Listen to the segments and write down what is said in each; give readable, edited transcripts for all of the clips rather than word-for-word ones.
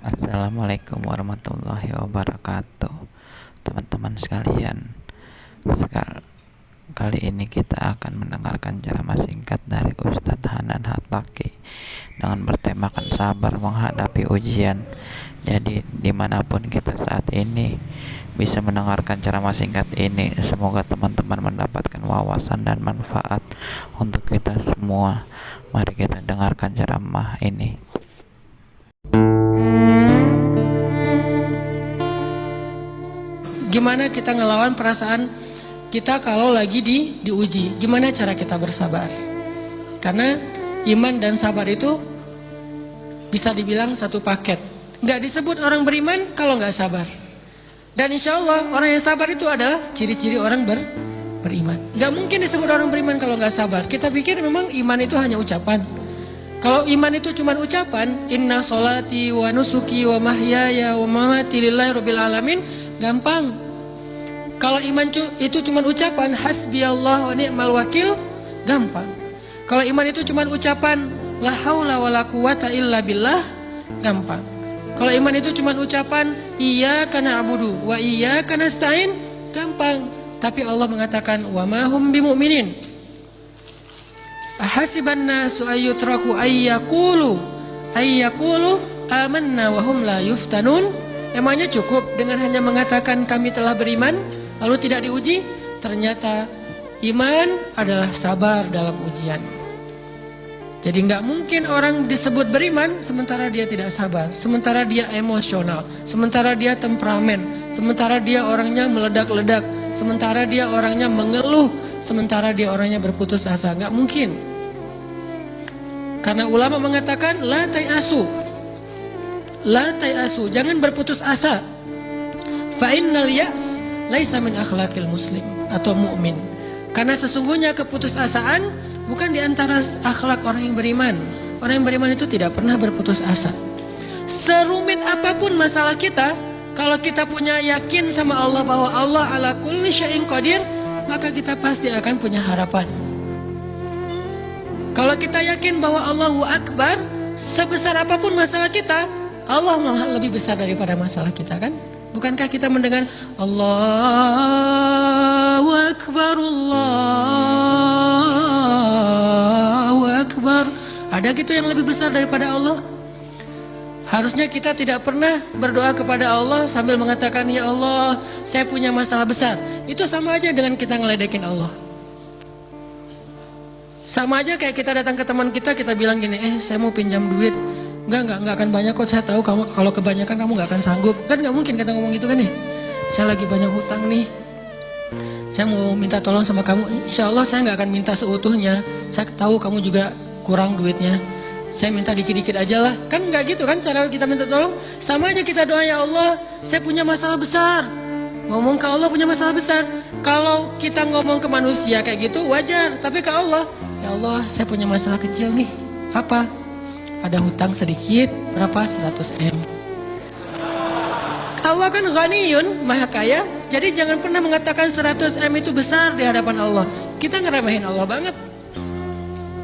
Assalamualaikum warahmatullahi wabarakatuh. Teman-teman sekalian, kali ini kita akan mendengarkan ceramah singkat dari Ustadz Hanan Hattaqi dengan bertemakan sabar menghadapi ujian. Jadi dimanapun kita saat ini bisa mendengarkan ceramah singkat ini, semoga teman-teman mendapatkan wawasan dan manfaat untuk kita semua. Mari kita dengarkan ceramah ini. Gimana kita ngelawan perasaan kita kalau lagi diuji? Gimana cara kita bersabar? Karena iman dan sabar itu bisa dibilang satu paket. Nggak disebut orang beriman kalau nggak sabar. Dan insya Allah orang yang sabar itu adalah ciri-ciri orang beriman. Nggak mungkin disebut orang beriman kalau nggak sabar. Kita pikir memang iman itu hanya ucapan. Kalau iman itu cuma ucapan, inna sholati wa nusuki wa mahyaya wa mamati lillahi rabbil alamin, gampang. Kalau iman itu cuma ucapan, hasbiyallah wa ni'mal wakil, gampang. Kalau iman itu cuma ucapan, la haula wa la quwata illa billah, gampang. Kalau iman itu cuma ucapan, iyyaka na'budu wa iyyaka nasta'in, gampang. Tapi Allah mengatakan, wa ma hum bimu'minin. Ahasiban nasu ayyutraku ayyakulu amanna wa hum la yuftanun. Emangnya cukup dengan hanya mengatakan kami telah beriman lalu tidak diuji? Ternyata iman adalah sabar dalam ujian. Jadi nggak mungkin orang disebut beriman sementara dia tidak sabar, sementara dia emosional, sementara dia temperamen, sementara dia orangnya meledak-ledak, sementara dia orangnya mengeluh, sementara dia orangnya berputus asa. Nggak mungkin. Karena ulama mengatakan la tayasu, jangan berputus asa. Fa innal ya's laisa min akhlaqil muslim atau mukmin. Karena sesungguhnya keputusasaan bukan di antara akhlak orang yang beriman. Orang yang beriman itu tidak pernah berputus asa. Serumit apapun masalah kita, kalau kita punya yakin sama Allah bahwa Allah ala kulli syai'in qadir, maka kita pasti akan punya harapan. Kalau kita yakin bahwa Allahu Akbar, sebesar apapun masalah kita, Allah malah lebih besar daripada masalah kita, kan? Bukankah kita mendengar Allahu Akbar, Allahu Akbar? Ada gitu yang lebih besar daripada Allah? Harusnya kita tidak pernah berdoa kepada Allah sambil mengatakan, ya Allah, saya punya masalah besar. Itu sama aja dengan kita ngeledekin Allah. Sama aja kayak kita datang ke teman kita bilang gini, saya mau pinjam duit. Enggak akan banyak kok, saya tahu kamu kalau kebanyakan kamu nggak akan sanggup. Kan nggak mungkin kita ngomong gitu kan nih. Saya lagi banyak hutang nih, saya mau minta tolong sama kamu. Insya Allah saya nggak akan minta seutuhnya. Saya tahu kamu juga kurang duitnya, saya minta dikit-dikit aja lah. Kan nggak gitu kan cara kita minta tolong. Sama aja kita doa, ya Allah, saya punya masalah besar. Ngomong ke Allah punya masalah besar. Kalau kita ngomong ke manusia kayak gitu wajar, tapi ke Allah, ya Allah, saya punya masalah kecil nih. Apa? Ada hutang sedikit, berapa? 100 M. Allah kan ghaniyun, maha kaya. Jadi jangan pernah mengatakan 100 M itu besar di hadapan Allah. Kita ngeremehin Allah banget.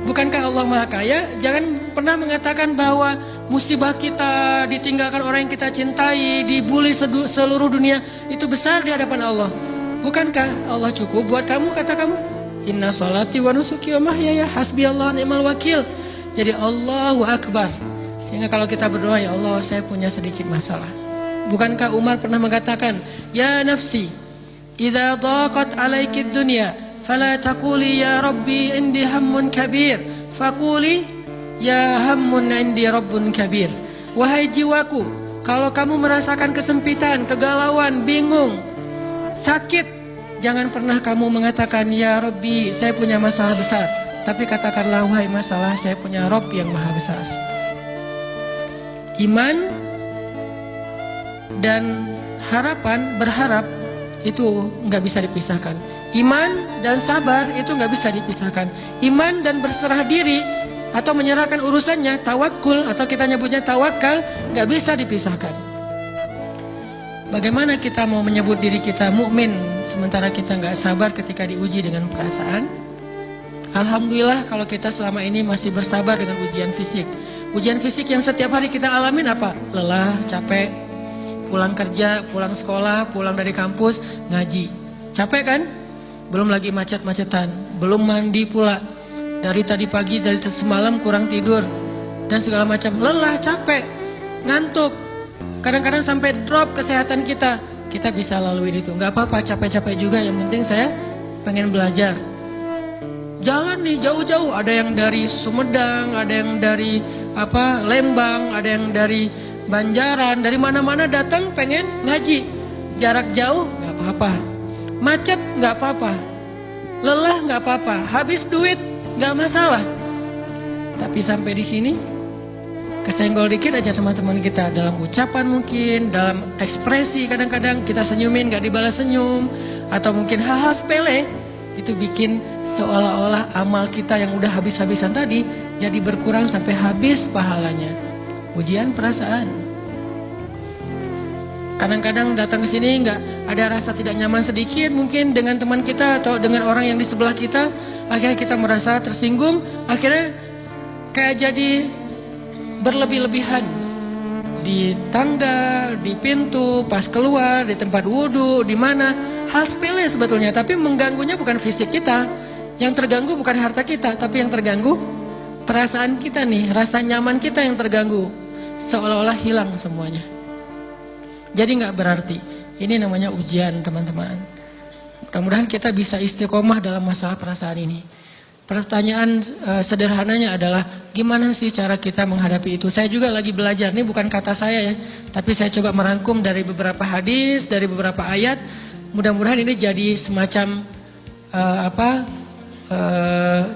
Bukankah Allah maha kaya? Jangan pernah mengatakan bahwa musibah kita, ditinggalkan orang yang kita cintai, dibully seluruh dunia, itu besar di hadapan Allah. Bukankah Allah cukup buat kamu, kata kamu? Inna sholati wa nusuki wa mahyaya hasbiyallahu ni'mal wakil. Jadi Allahu Akbar. Sehingga kalau kita berdoa, ya Allah, saya punya sedikit masalah. Bukankah Umar pernah mengatakan, ya nafsi, idza daqat alaikid dunya, fala taquli ya Rabbi indi hammun kabir, faquli ya hammun indi rabbun kabir. Wahai jiwaku, kalau kamu merasakan kesempitan, kegalauan, bingung, sakit, jangan pernah kamu mengatakan, ya Rabbi, saya punya masalah besar. Tapi katakanlah, wahai masalah, saya punya Rob yang maha besar. Iman dan harapan, berharap, itu nggak bisa dipisahkan. Iman dan sabar itu nggak bisa dipisahkan. Iman dan berserah diri atau menyerahkan urusannya, tawakul atau kita nyebutnya tawakal, nggak bisa dipisahkan. Bagaimana kita mau menyebut diri kita mukmin sementara kita nggak sabar ketika diuji dengan perasaan? Alhamdulillah kalau kita selama ini masih bersabar dengan ujian fisik, Ujian fisik yang setiap hari kita alamin apa? Lelah, capek, pulang kerja, pulang sekolah, pulang dari kampus, ngaji. Capek kan? Belum lagi macet-macetan, belum mandi pula. Dari tadi pagi, dari semalam kurang tidur, dan segala macam. Lelah, capek, ngantuk. Kadang-kadang sampai drop kesehatan kita. Kita bisa lalui itu. Gak apa-apa, capek-capek juga. Yang penting saya pengen belajar. Jangan nih jauh-jauh. Ada yang dari Sumedang, ada yang dari Lembang, ada yang dari Banjaran, dari mana-mana datang pengen ngaji. Jarak jauh nggak apa-apa, macet nggak apa-apa, lelah nggak apa-apa, habis duit nggak masalah. Tapi sampai di sini kesenggol dikit aja sama teman kita, dalam ucapan mungkin, dalam ekspresi, kadang-kadang kita senyumin nggak dibalas senyum, atau mungkin hal-hal sepele. Itu bikin seolah-olah amal kita yang udah habis-habisan tadi jadi berkurang sampai habis pahalanya. Ujian perasaan. Kadang-kadang datang ke sini nggak ada rasa tidak nyaman sedikit mungkin dengan teman kita atau dengan orang yang di sebelah kita. Akhirnya kita merasa tersinggung. Akhirnya kayak jadi berlebih-lebihan. Di tangga, di pintu, pas keluar, di tempat wudhu, di mana. Hal sepele sebetulnya, tapi mengganggunya bukan fisik kita. Yang terganggu bukan harta kita, tapi yang terganggu perasaan kita nih, rasa nyaman kita yang terganggu. Seolah-olah hilang semuanya. Jadi nggak berarti. Ini namanya ujian, teman-teman. Mudah-mudahan kita bisa istiqomah dalam masalah perasaan ini. Pertanyaan sederhananya adalah gimana sih cara kita menghadapi itu? Saya juga lagi belajar, ini bukan kata saya ya, tapi saya coba merangkum dari beberapa hadis, dari beberapa ayat. Mudah-mudahan ini jadi semacam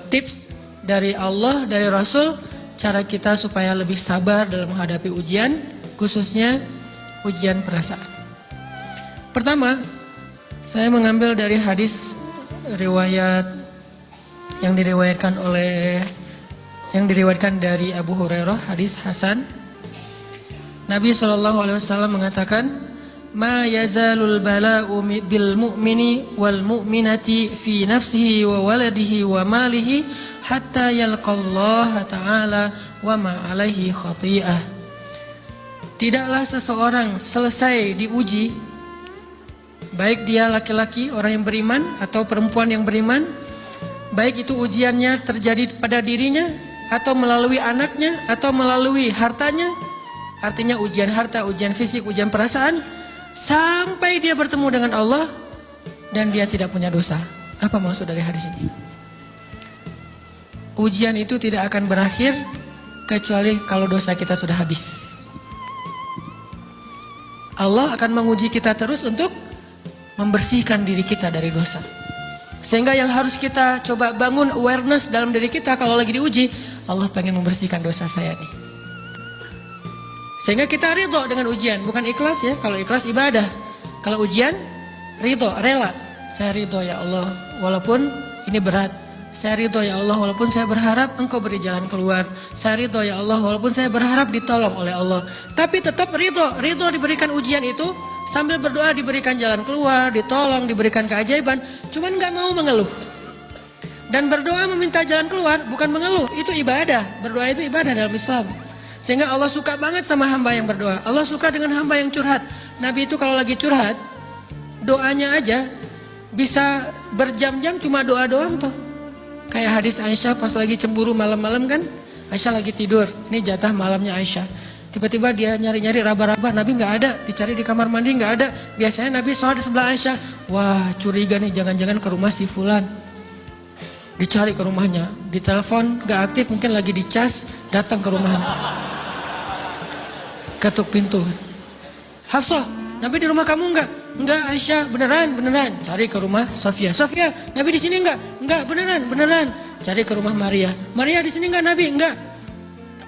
tips dari Allah, dari Rasul, cara kita supaya lebih sabar dalam menghadapi ujian, khususnya ujian perasaan. Pertama, saya mengambil dari hadis riwayat yang diriwayatkan dari Abu Hurairah, hadis Hasan. Nabi SAW mengatakan, "Ma yazalul bala'u bil mu'mini wal mu'minati fi nafsihi wa waladihi wa malihi hatta yalqallaha ta'ala wa ma alaihi khati'ah." Tidaklah seseorang selesai diuji, baik dia laki-laki, orang yang beriman, atau perempuan yang beriman, baik itu ujiannya terjadi pada dirinya, atau melalui anaknya, atau melalui hartanya. Artinya ujian harta, ujian fisik, ujian perasaan, sampai dia bertemu dengan Allah dan dia tidak punya dosa. Apa maksud dari hadis ini? Ujian itu tidak akan berakhir kecuali kalau dosa kita sudah habis. Allah akan menguji kita terus untuk membersihkan diri kita dari dosa. Sehingga yang harus kita coba bangun awareness dalam diri kita kalau lagi diuji, Allah pengen membersihkan dosa saya nih. Sehingga kita ridho dengan ujian, bukan ikhlas ya. Kalau ikhlas ibadah, kalau ujian ridho, rela. Saya ridho ya Allah, walaupun ini berat. Saya ridho ya Allah, walaupun saya berharap Engkau beri jalan keluar. Saya ridho ya Allah, walaupun saya berharap ditolong oleh Allah. Tapi tetap ridho diberikan ujian itu. Sambil berdoa diberikan jalan keluar, ditolong, diberikan keajaiban. Cuman gak mau mengeluh. Dan berdoa meminta jalan keluar bukan mengeluh, itu ibadah. Berdoa itu ibadah dalam Islam. Sehingga Allah suka banget sama hamba yang berdoa. Allah suka dengan hamba yang curhat. Nabi itu kalau lagi curhat, doanya aja bisa berjam-jam cuma doa doang tuh. Kayak hadis Aisyah pas lagi cemburu malam-malam kan. Aisyah lagi tidur, ini jatah malamnya Aisyah. Tiba-tiba dia nyari-nyari raba-raba, Nabi nggak ada, dicari di kamar mandi nggak ada. Biasanya Nabi sholat di sebelah Aisyah. Wah, curiga nih, jangan-jangan ke rumah si Fulan. Dicari ke rumahnya, ditelepon nggak aktif, mungkin lagi dicas, datang ke rumahnya. Ketuk pintu. Hafsah, Nabi di rumah kamu nggak? Nggak Aisyah, beneran. Cari ke rumah Sofia. Sofia, Nabi di sini nggak? Nggak, beneran. Cari ke rumah Maria. Maria di sini nggak Nabi? Nggak.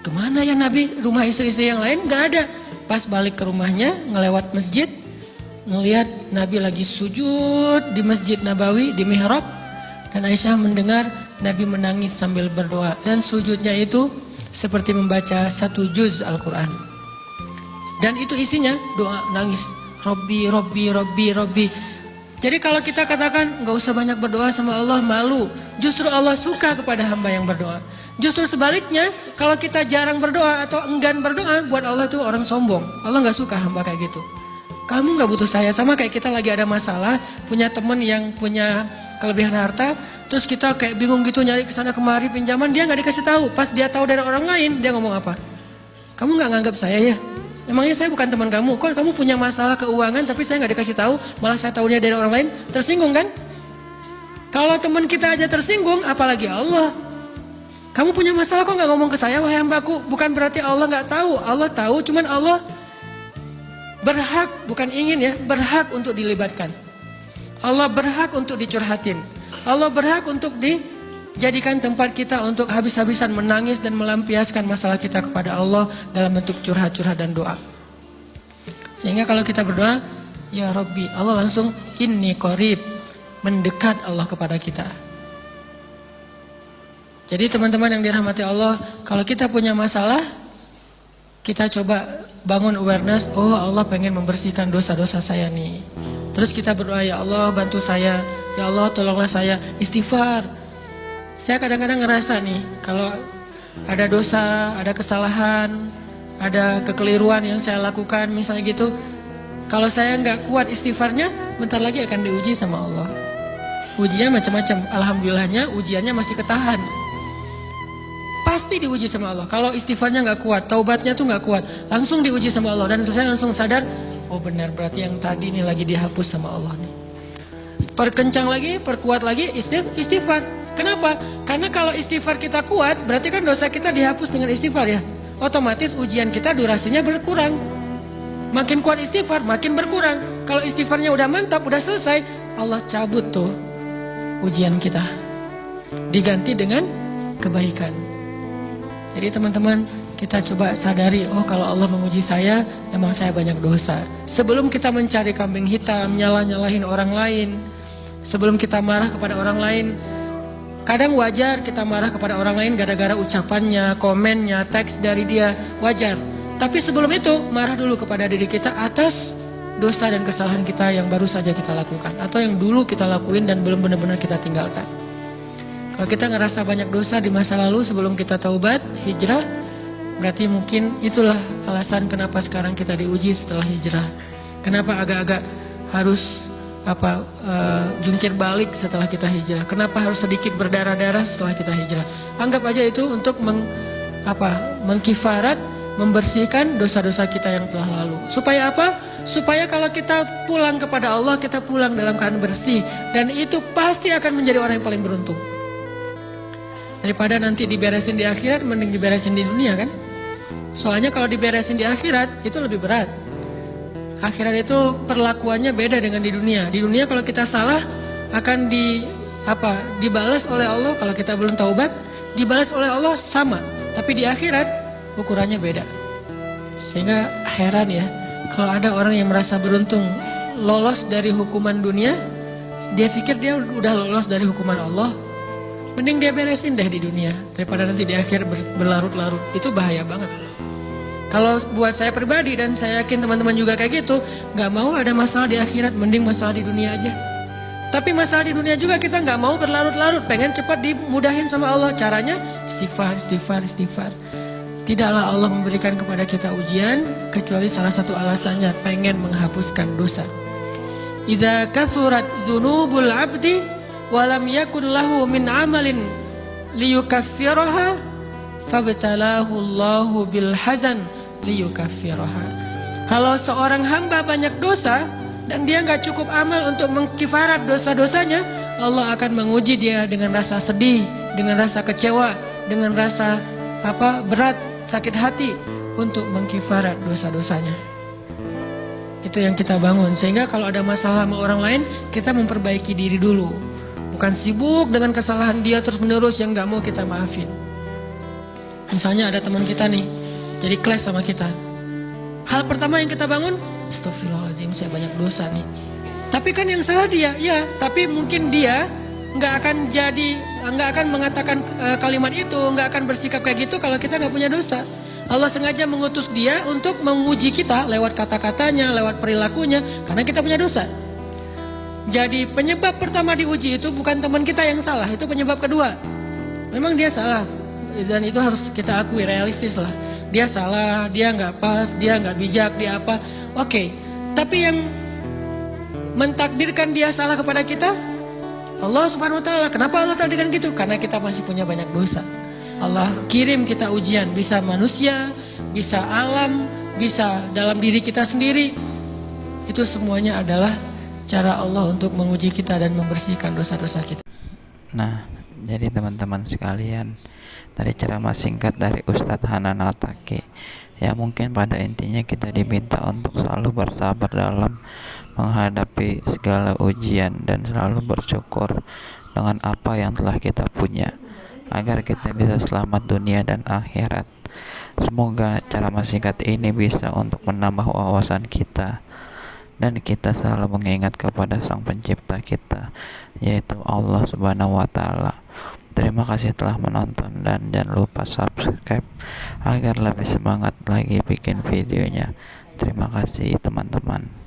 Kemana ya Nabi? Rumah istri-istri yang lain gak ada. Pas balik ke rumahnya, ngelewat masjid, ngelihat Nabi lagi sujud di Masjid Nabawi, di mihrab. Dan Aisyah mendengar Nabi menangis sambil berdoa. Dan sujudnya itu seperti membaca 1 juz Al-Quran. Dan itu isinya doa nangis. Robbi. Jadi kalau kita katakan nggak usah banyak berdoa sama Allah, malu. Justru Allah suka kepada hamba yang berdoa. Justru sebaliknya, kalau kita jarang berdoa atau enggan berdoa, buat Allah itu orang sombong. Allah nggak suka hamba kayak gitu. Kamu nggak butuh saya, sama kayak kita lagi ada masalah, punya teman yang punya kelebihan harta, terus kita kayak bingung gitu nyari kesana kemari pinjaman, dia nggak dikasih tahu. Pas dia tahu dari orang lain, dia ngomong apa? Kamu nggak nganggap saya ya? Emangnya saya bukan teman kamu? Kok kamu punya masalah keuangan tapi saya nggak dikasih tahu, malah saya tahunya dari orang lain? Tersinggung kan? Kalau teman kita aja tersinggung, apalagi Allah. Kamu punya masalah kok nggak ngomong ke saya, wahai hambaku? Bukan berarti Allah nggak tahu. Allah tahu, cuman Allah berhak, bukan ingin ya, berhak untuk dilibatkan. Allah berhak untuk dicurhatin. Allah berhak untuk dijadikan tempat kita untuk habis-habisan menangis dan melampiaskan masalah kita kepada Allah dalam bentuk curhat-curhat dan doa. Sehingga kalau kita berdoa, ya Rabbi, Allah langsung inni qarib, mendekat Allah kepada kita. Jadi teman-teman yang dirahmati Allah, kalau kita punya masalah, kita coba bangun awareness, oh Allah pengen membersihkan dosa-dosa saya nih. Terus kita berdoa, ya Allah bantu saya, ya Allah tolonglah saya, istighfar. Saya kadang-kadang ngerasa nih, kalau ada dosa, ada kesalahan, ada kekeliruan yang saya lakukan misalnya gitu, kalau saya nggak kuat istighfarnya, bentar lagi akan diuji sama Allah. Ujian macam-macam, alhamdulillahnya ujiannya masih ketahan. Pasti diuji sama Allah. Kalau istighfarnya nggak kuat, taubatnya tuh nggak kuat, langsung diuji sama Allah. Dan saya langsung sadar, oh benar, berarti yang tadi ini lagi dihapus sama Allah nih. Perkencang lagi, perkuat lagi istighfar. Kenapa? Karena kalau istighfar kita kuat, berarti kan dosa kita dihapus dengan istighfar ya. Otomatis ujian kita durasinya berkurang. Makin kuat istighfar, makin berkurang. Kalau istighfarnya udah mantap, udah selesai, Allah cabut tuh ujian kita. Diganti dengan kebaikan. Jadi teman-teman, kita coba sadari, oh kalau Allah menguji saya, memang saya banyak dosa. Sebelum kita mencari kambing hitam, nyalahin orang lain, sebelum kita marah kepada orang lain, kadang wajar kita marah kepada orang lain gara-gara ucapannya, komennya, teks dari dia, wajar. Tapi sebelum itu, marah dulu kepada diri kita atas dosa dan kesalahan kita yang baru saja kita lakukan, atau yang dulu kita lakuin dan belum benar-benar kita tinggalkan. Kalau kita ngerasa banyak dosa di masa lalu sebelum kita taubat, hijrah, berarti mungkin itulah alasan kenapa sekarang kita diuji setelah hijrah. Kenapa agak-agak harus jungkir balik setelah kita hijrah? Kenapa harus sedikit berdarah-darah setelah kita hijrah? Anggap aja itu untuk mengkifarat, membersihkan dosa-dosa kita yang telah lalu. Supaya apa? Supaya kalau kita pulang kepada Allah, kita pulang dalam keadaan bersih. Dan itu pasti akan menjadi orang yang paling beruntung. Daripada nanti diberesin di akhirat, mending diberesin di dunia kan? Soalnya kalau diberesin di akhirat, itu lebih berat. Akhirat itu perlakuannya beda dengan di dunia. Di dunia kalau kita salah, akan dibalas oleh Allah. Kalau kita belum taubat, dibalas oleh Allah sama. Tapi di akhirat, ukurannya beda. Sehingga heran ya, kalau ada orang yang merasa beruntung lolos dari hukuman dunia, dia pikir dia udah lolos dari hukuman Allah. Mending dia beresin deh di dunia daripada nanti di akhir berlarut-larut. Itu bahaya banget. Kalau buat saya pribadi dan saya yakin teman-teman juga kayak gitu, nggak mau ada masalah di akhirat, mending masalah di dunia aja. Tapi masalah di dunia juga kita nggak mau berlarut-larut, pengen cepat dimudahin sama Allah. Caranya istighfar. Tidaklah Allah memberikan kepada kita ujian kecuali salah satu alasannya pengen menghapuskan dosa. Idza kathurat dzunubul 'abdi walam yakun lahu min amalin liyukaffiraha fabtalahu Allahu bil hazan liyukaffiraha. Kalau seorang hamba banyak dosa dan dia nggak cukup amal untuk mengkifarat dosa-dosanya, Allah akan menguji dia dengan rasa sedih, dengan rasa kecewa, dengan rasa berat, sakit hati untuk mengkifarat dosa-dosanya. Itu yang kita bangun. Sehingga kalau ada masalah sama orang lain, kita memperbaiki diri dulu. Bukan sibuk dengan kesalahan dia terus-menerus yang gak mau kita maafin. Misalnya ada teman kita nih, jadi clash sama kita. Hal pertama yang kita bangun, astagfirullahaladzim, saya banyak dosa nih. Tapi kan yang salah dia, ya. Tapi mungkin dia gak akan mengatakan kalimat itu, gak akan bersikap kayak gitu kalau kita gak punya dosa. Allah sengaja mengutus dia untuk menguji kita lewat kata-katanya, lewat perilakunya, karena kita punya dosa. Jadi penyebab pertama diuji itu bukan teman kita yang salah, itu penyebab kedua. Memang dia salah, dan itu harus kita akui, realistis lah. Dia salah, dia nggak pas, dia nggak bijak, dia apa. Oke, tapi yang mentakdirkan dia salah kepada kita Allah Subhanahu wa taala. Kenapa Allah takdirkan gitu? Karena kita masih punya banyak dosa. Allah kirim kita ujian, bisa manusia, bisa alam, bisa dalam diri kita sendiri. Itu semuanya adalah cara Allah untuk menguji kita dan membersihkan dosa-dosa kita. Nah, jadi teman-teman sekalian, dari ceramah singkat dari Ustadz Hanan Al-Taki, ya mungkin pada intinya kita diminta untuk selalu bersabar dalam menghadapi segala ujian dan selalu bersyukur dengan apa yang telah kita punya, agar kita bisa selamat dunia dan akhirat. Semoga ceramah singkat ini bisa untuk menambah wawasan kita, dan kita selalu mengingat kepada Sang Pencipta kita, yaitu Allah Subhanahu wa taala. Terima kasih telah menonton, dan jangan lupa subscribe agar lebih semangat lagi bikin videonya. Terima kasih teman-teman.